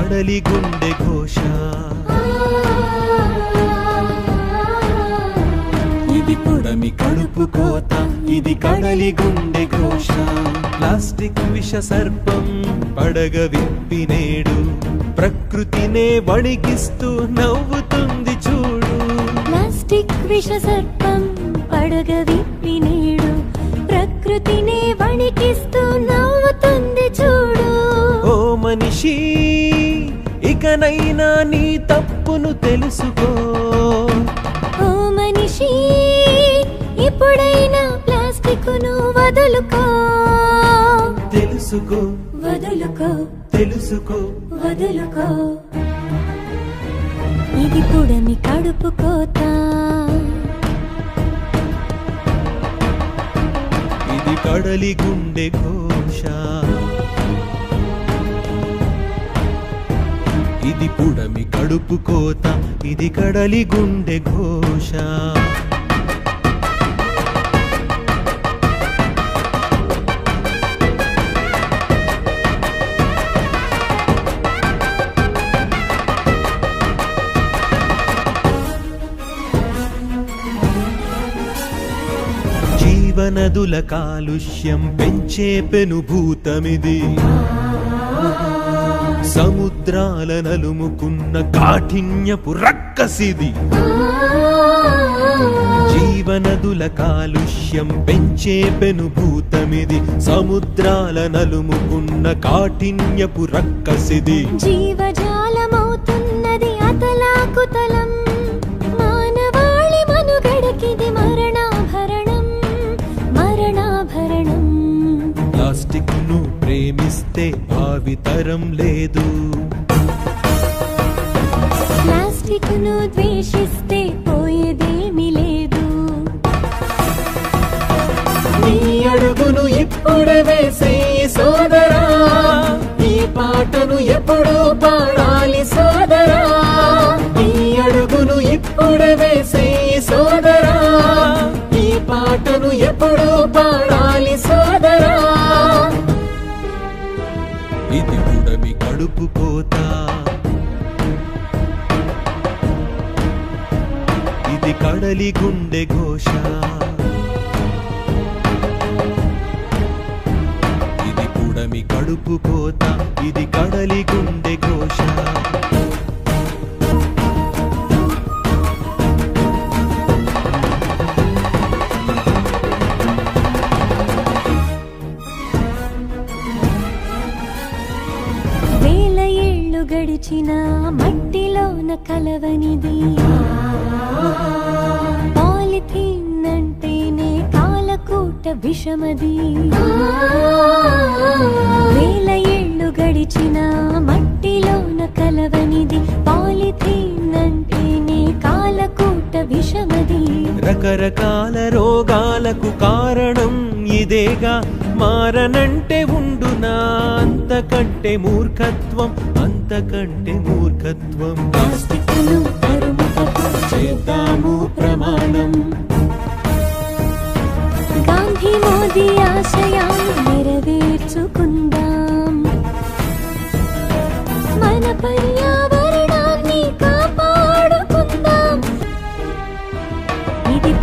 కడలి గుండె ఘోష, ఇది పుడమి కడుపు కోత, ఇది కడలి గుండె ఘోష. ప్లాస్టిక్ విష సర్పం పడగ విప్పి నేడు ప్రకృతినే వణికిస్తూ నవ్వుతుంది చూడు. ప్లాస్టిక్ విష సర్పం పడగ విప్పి నేడు ప్రకృతినే వణికిస్తూ నవ్వుతుంది చూడు. ఓ మనిషి, ఇకనైనా నీ తప్పును తెలుసుకో. ఓ మనిషి, ఇప్పుడైనా ప్లాస్టిక్ను వదులుకో. తెలుసుకో, వదులుకో, తెలుసుకో, వదులుకో. ఇది పుడమి కడుపు కోత, ఇది కడలి గుండె ఘోష, ఇది పుడమి కడుపు కోత, ఇది కడలి గుండె ఘోష. జీవనదుల కాలుష్యం పెంచే పెనుభూతమిది, సముద్రాల నలుముకున్న కాఠిన్యపు రక్కసిది. జీవనదుల కాలుష్యం పెంచే పెనుభూతమిది, సముద్రాల నలుముకున్న కాఠిన్యపు రక్కసిది. జీవజాలమవుతున్నది అతలాకుతలం, మానవాళి మనుగడకిది మరణాభరణం, మరణాభరణం. ప్లాస్టిక్ ను ప్రేమిస్తే భావితరం లేదు, ప్లాస్టిక్ ను ద్వేషిస్తే పోయేదేమీ లేదు. నీ అడుగును ఇప్పుడే వేసే సోదరా, ఈ పాటను ఎప్పుడు పాడాలి సోదరా. నీ అడుగును ఇప్పుడే వేసే సోదరా, ఈ పాటను ఎప్పుడు పాడాలి సోదరా. ఇది పుడమి కడుపు కోత, ఇది కడలి గుండె ఘోష, ఇది పుడమి కడుపు కోత, ఇది కడలి గుండె ఘోష. వేల ఏళ్ళు గడిచిన మట్టిలోన కలవనిది, పాలిథీన్ అంటేనే కాలకూట విషమది. వేల ఏళ్ళు గడిచిన మట్టిలోన కలవనిది, పాలిథీన్ అంటేనే కాలకూట విషమది. రకరకాల రోగాలకు కారణం ఇదేగా, మారనంటే ఉండునా అంతకంటే మూర్ఖత్వం, అంతకంటే మూర్ఖత్వం. ప్లాస్టిక్ను తరుముటకు చేద్దాము ప్రమాణం, గాంధీ మోదీ ఆశయాలు నెరవేర్చుకుందాం, మన పర్యావరణాన్ని కాపాడుకుందాం. ఇది